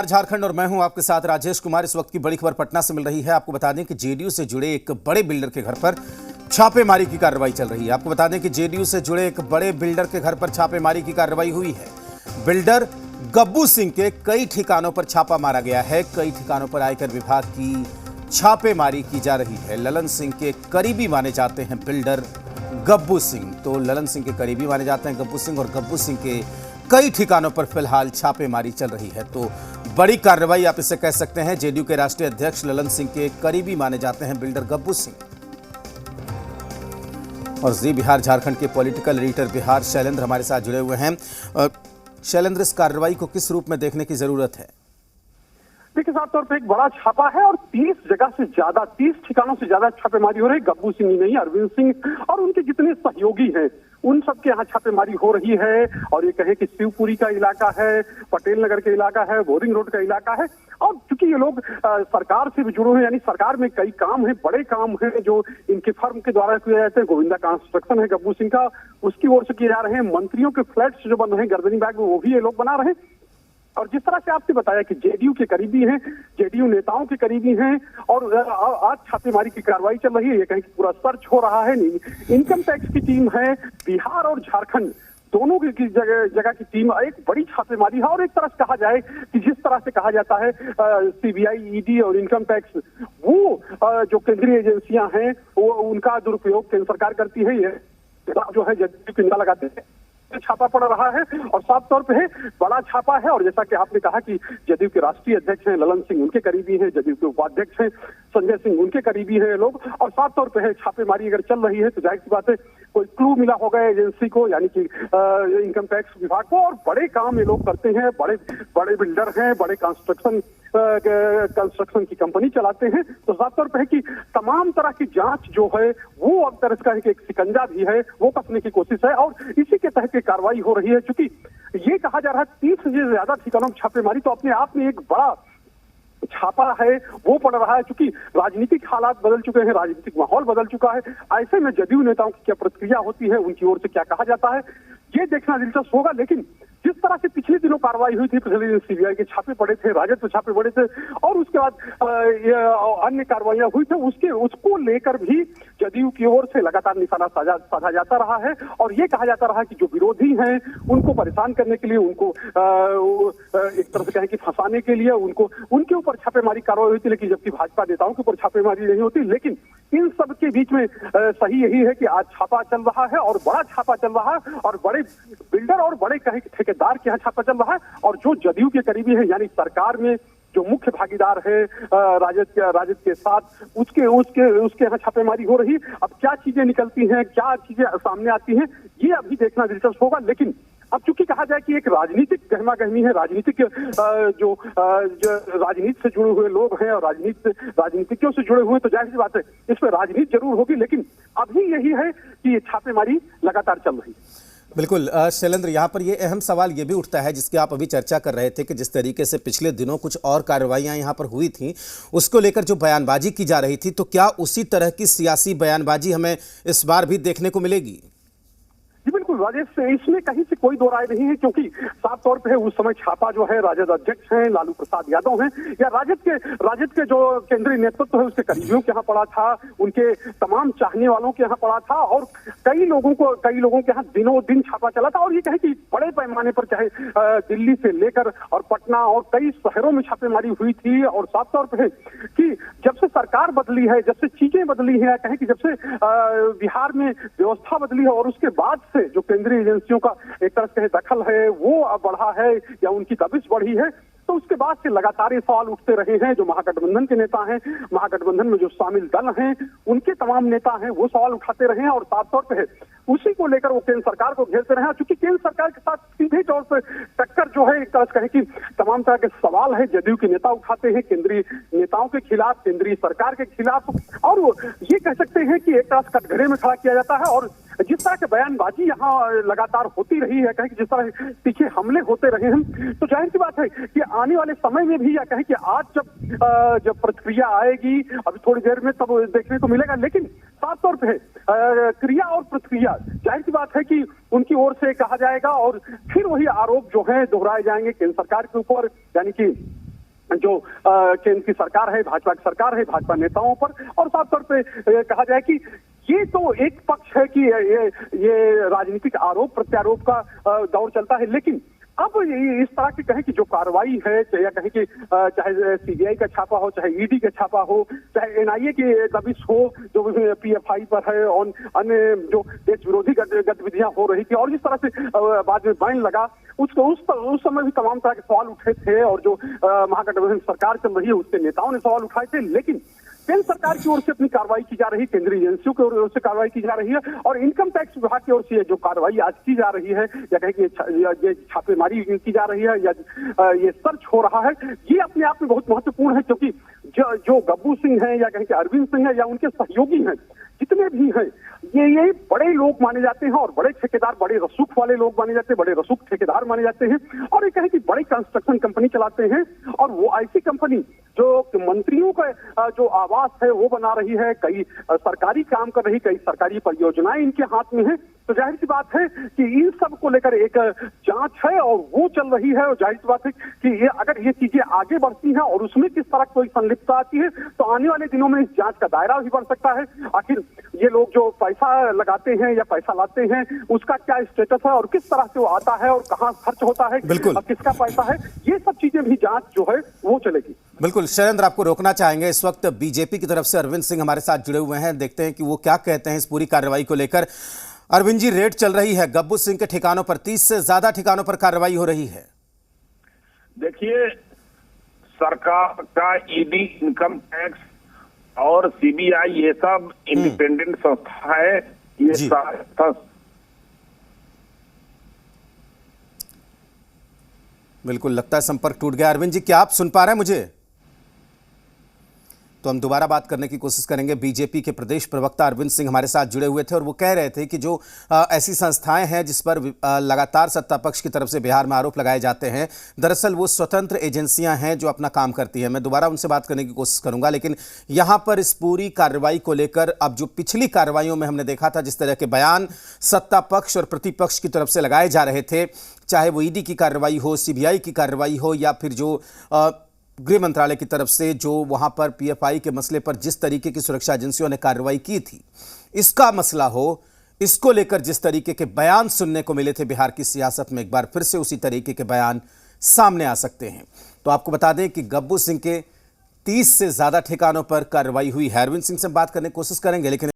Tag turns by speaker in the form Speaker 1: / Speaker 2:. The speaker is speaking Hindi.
Speaker 1: झारखंड और मैं हूं आपके साथ राजेश कुमार। इस वक्त की बड़ी खबर पटना से मिल रही है। आपको बता दें कि जेडीयू से जुड़े एक बड़े बिल्डर के घर पर छापेमारी की कार्रवाई चल रही है। आपको बता दें कि जेडीयू से जुड़े एक बड़े बिल्डर के घर पर छापेमारी की कार्रवाई हुई है। बिल्डर गब्बू सिंह के कई ठिकानों पर छापा मारा गया है। कई ठिकानों पर आयकर विभाग की छापेमारी की जा रही है। ललन सिंह के करीबी माने जाते हैं बिल्डर गब्बू सिंह। तो ललन सिंह के करीबी माने जाते हैं गब्बू सिंह, और गब्बू सिंह के कई ठिकानों पर फिलहाल छापेमारी चल रही है। तो बड़ी कार्रवाई आप इसे कह सकते हैं। जेडीयू के राष्ट्रीय अध्यक्ष ललन सिंह के करीबी माने जाते हैं बिल्डर गब्बू सिंह। और जी बिहार झारखंड के पॉलिटिकल एडिटर बिहार शैलेंद्र हमारे साथ जुड़े हुए हैं। शैलेंद्र, इस कार्रवाई को किस रूप में देखने की जरूरत है?
Speaker 2: देखिए, साफ तौर पर एक बड़ा छापा है और 30 जगह से ज्यादा, 30 ठिकानों से ज्यादा छापेमारी हो रही है। गब्बू सिंह ही नहीं, अरविंद सिंह और उनके जितने सहयोगी हैं उन सब के यहाँ छापेमारी हो रही है। और ये कहें कि शिवपुरी का इलाका है, पटेल नगर का इलाका है, बोरिंग रोड का इलाका है। और चूंकि ये लोग सरकार से भी जुड़े हैं, यानी सरकार में कई काम है, बड़े काम है जो इनके फर्म के द्वारा किए जाते हैं। गोविंदा कंस्ट्रक्शन है गब्बू सिंह का, उसकी ओर से किए जा रहे हैं। मंत्रियों के फ्लैट्स जो बन रहे हैं गर्दनी बाग में, वो भी ये लोग बना रहे हैं। और जिस तरह से आपने बताया कि जेडीयू के करीबी हैं, जेडीयू नेताओं के करीबी हैं, और आज छापेमारी की कार्रवाई चल रही है। ये कहें कि पूरा सर्च हो रहा है। इनकम टैक्स की टीम है, बिहार और झारखंड दोनों की जगह की टीम, एक बड़ी छापेमारी है। और एक तरह से कहा जाए कि जिस तरह से कहा जाता है सीबीआई, ईडी और इनकम टैक्स, वो जो केंद्रीय एजेंसियां हैं वो उनका दुरुपयोग केंद्र सरकार करती है। ये जो है जेडीयू की निगाह लगाते हैं, छापा पड़ रहा है और साफ तौर पे है बड़ा छापा है। और जैसा कि आपने कहा कि जदयू के राष्ट्रीय अध्यक्ष हैं ललन सिंह, उनके करीबी हैं, जदयू के उपाध्यक्ष हैं संजय सिंह, उनके करीबी हैं लोग। और साफ तौर पे है छापेमारी अगर चल रही है तो जाहिर सी बात है कोई क्लू मिला होगा एजेंसी को, यानी कि इनकम टैक्स विभाग को। और बड़े काम ये लोग करते हैं, बड़े बड़े बिल्डर हैं, बड़े कंस्ट्रक्शन की कंपनी चलाते हैं। तो साफ तौर पे है कि तमाम तरह की जांच जो है वो अब तरह का एक शिकंजा भी है, वो कसने की कोशिश है। और इसी के तहत कार्रवाई हो रही है। चूंकि ये कहा जा रहा है 30 से ज्यादा ठिकानों में छापेमारी, तो अपने आप में एक बड़ा छापा है वो पड़ रहा है। चूंकि राजनीतिक हालात बदल चुके हैं, राजनीतिक माहौल बदल चुका है। ऐसे में जदयू नेताओं की क्या प्रतिक्रिया होती है, उनकी ओर से क्या कहा जाता है, ये देखना दिलचस्प होगा। लेकिन जिस तरह से पिछले दिनों कार्रवाई हुई थी, पिछले दिन सीबीआई के छापे पड़े थे, राजद पे छापे पड़े थे, और उसके बाद अन्य कार्रवाइयां हुई थी, उसको लेकर भी जदयू की ओर से लगातार निशाना साधा जाता रहा है। और ये कहा जाता रहा कि जो विरोधी हैं उनको परेशान करने के लिए, उनको एक तरह से कहें कि फंसाने के लिए उनको उनके ऊपर छापेमारी कार्रवाई हुई थी। लेकिन जबकि भाजपा नेताओं के ऊपर छापेमारी नहीं होती। लेकिन इन सब के बीच में सही यही है कि आज छापा चल रहा है और बड़ा छापा चल रहा है, और बड़े बिल्डर और बड़े कहे ठेकेदार के यहाँ छापा चल रहा है। और जो जदयू के करीबी है, यानी सरकार में जो मुख्य भागीदार है राजद के साथ, उसके यहाँ छापेमारी हो रही। अब क्या चीजें निकलती हैं, क्या चीजें सामने आती हैं, ये अभी देखना दिलचस्प होगा। लेकिन अब चूंकि कहा जाए कि एक राजनीतिक गहमा गहमी है, राजनीतिक जो राजनीति से जुड़े हुए लोग हैं और राजनीतिज्ञों से जुड़े हुए, तो जाहिर सी बात है इस पर राजनीति जरूर होगी। लेकिन अभी यही है कि ये छापेमारी लगातार चल रही है।
Speaker 1: बिल्कुल शैलेंद्र, यहाँ पर ये अहम सवाल ये भी उठता है जिसकी आप अभी चर्चा कर रहे थे कि जिस तरीके से पिछले दिनों कुछ और कार्रवाइयाँ यहाँ पर हुई थी, उसको लेकर जो बयानबाजी की जा रही थी, तो क्या उसी तरह की सियासी बयानबाजी हमें इस बार भी देखने को मिलेगी?
Speaker 2: जी बिल्कुल राजेश, इसमें कहीं से कोई दो राय नहीं है। क्योंकि साफ तौर पे उस समय छापा जो है राजद अध्यक्ष हैं लालू प्रसाद यादव हैं, या राजद के जो केंद्रीय नेतृत्व है उसके करीबियों के यहाँ पड़ा था, उनके तमाम चाहने वालों के यहाँ पड़ा था। और कई लोगों के यहाँ दिनों दिन छापा चला था। और ये कहे कि बड़े पैमाने पर, चाहे दिल्ली से लेकर और पटना और कई शहरों में छापेमारी हुई थी। और साफ तौर पर है कि जब से सरकार बदली है, जब से चीजें बदली है, कहें कि जब से बिहार में व्यवस्था बदली है, और उसके बाद से जो केंद्रीय एजेंसियों का एक तरह से दखल है वो अब बढ़ा है या उनकी दबिश बढ़ी है, तो उसके बाद से लगातार ये सवाल उठते रहे हैं। जो महागठबंधन के नेता हैं, महागठबंधन में जो शामिल दल हैं, उनके तमाम नेता हैं, वो सवाल उठाते रहे हैं। और साफ तौर पे है उसी को लेकर वो केंद्र सरकार को घेरते रहे। चूंकि केंद्र सरकार के साथ सीधे तौर पर टक्कर जो है, एक तरह से कहें कि तमाम तरह के सवाल है जदयू के नेता उठाते हैं केंद्रीय नेताओं के खिलाफ, केंद्रीय सरकार के खिलाफ। और ये कह सकते हैं कि एक तरह से कटघरे में खड़ा किया जाता है। और जिस तरह के बयानबाजी यहाँ लगातार होती रही है, कहें कि जिस तरह पीछे हमले होते रहे हैं, तो जाहिर सी बात है कि आने वाले समय में भी, या कहें कि आज जब प्रतिक्रिया आएगी अभी थोड़ी देर में, तब देखने को मिलेगा। लेकिन साफ तौर पे क्रिया और प्रतिक्रिया जाहिर सी बात है कि उनकी ओर से कहा जाएगा और फिर वही आरोप जो है दोहराए जाएंगे केंद्र सरकार के ऊपर, यानी कि जो केंद्र की सरकार है, भाजपा की सरकार है, भाजपा नेताओं पर, और साफ तौर पे कहा जाए कि ये तो एक पक्ष है कि ये राजनीतिक आरोप प्रत्यारोप का दौर चलता है, लेकिन अब इस तरह की कहें कि जो कार्रवाई है, या कहें कि चाहे सीबीआई का छापा हो, चाहे ईडी का छापा हो, चाहे एनआईए की दबिश हो जो पीएफआई पर है, और अन्य जो देश विरोधी गतिविधियां हो रही थी, और जिस तरह से बाद में बैन लगा, उस समय भी तमाम तरह के सवाल उठे थे, और जो महागठबंधन सरकार चल रही है उसके नेताओं ने सवाल उठाए थे, लेकिन केंद्र सरकार की ओर से अपनी कार्रवाई की जा रही है, केंद्रीय एजेंसियों की ओर से कार्रवाई की जा रही है, और इनकम टैक्स विभाग की ओर से जो कार्रवाई आज की जा रही है, या कहें कि ये छापेमारी की जा रही है, या ये सर्च हो रहा है, ये अपने आप में बहुत महत्वपूर्ण है, क्योंकि जो गब्बू सिंह है, या कहें कि अरविंद सिंह है, या उनके सहयोगी हैं, जितने भी हैं, ये बड़े लोग माने जाते हैं, और बड़े ठेकेदार, बड़े रसूख वाले लोग माने जाते हैं, बड़े रसूख ठेकेदार माने जाते हैं, और ये कहें कि बड़ी कंस्ट्रक्शन कंपनी चलाते हैं, और वो ऐसी कंपनी जो मंत्रियों का जो आवास है वो बना रही है, कई सरकारी काम कर रही, कई सरकारी परियोजनाएं इनके हाथ में है, तो जाहिर सी बात है कि इन सब को लेकर एक जांच है और वो चल रही है, और जाहिर सी बात है कि ये अगर ये चीजें आगे बढ़ती हैं और उसमें किस तरह कोई संलिप्तता आती है, तो आने वाले दिनों में इस जांच का दायरा भी बढ़ सकता है। आखिर ये लोग जो पैसा लगाते हैं या पैसा लाते हैं, उसका क्या स्टेटस है, और किस तरह से वो आता है, और कहाँ खर्च होता है, और किसका पैसा है, ये सब चीजें भी जांच जो है वो चलेगी।
Speaker 1: बिल्कुल शैलेंद्र, आपको रोकना चाहेंगे, इस वक्त बीजेपी की तरफ से अरविंद सिंह हमारे साथ जुड़े हुए हैं, देखते हैं कि वो क्या कहते हैं इस पूरी कार्रवाई को लेकर। अरविंद जी, रेड चल रही है गब्बू सिंह के ठिकानों पर, 30 से ज्यादा ठिकानों पर कार्रवाई हो रही है।
Speaker 3: देखिए, सरकार का ईडी, इनकम टैक्स और सीबीआई ये सब इंडिपेंडेंट संस्था है, ये संस्था
Speaker 1: बिल्कुल लगता है संपर्क टूट गया। अरविंद जी, क्या आप सुन पा रहे हैं मुझे? तो हम दोबारा बात करने की कोशिश करेंगे। बीजेपी के प्रदेश प्रवक्ता अरविंद सिंह हमारे साथ जुड़े हुए थे, और वो कह रहे थे कि जो ऐसी संस्थाएं हैं जिस पर लगातार सत्ता पक्ष की तरफ से बिहार में आरोप लगाए जाते हैं, दरअसल वो स्वतंत्र एजेंसियां हैं जो अपना काम करती हैं। मैं दोबारा उनसे बात करने की कोशिश करूंगा, लेकिन यहां पर इस पूरी कार्रवाई को लेकर अब जो पिछली कार्रवाइयों में हमने देखा था जिस तरह के बयान सत्ता पक्ष और प्रतिपक्ष की तरफ से लगाए जा रहे थे, चाहे वो ईडी की कार्रवाई हो, सीबीआई की कार्रवाई हो, या फिर जो गृह मंत्रालय की तरफ से जो वहां पर पीएफआई के मसले पर जिस तरीके की सुरक्षा एजेंसियों ने कार्रवाई की थी, इसका मसला हो, इसको लेकर जिस तरीके के बयान सुनने को मिले थे बिहार की सियासत में, एक बार फिर से उसी तरीके के बयान सामने आ सकते हैं। तो आपको बता दें कि गब्बू सिंह के 30 से ज्यादा ठिकानों पर कार्रवाई हुई है। अरविंद सिंह से बात करने की कोशिश करेंगे, लेकिन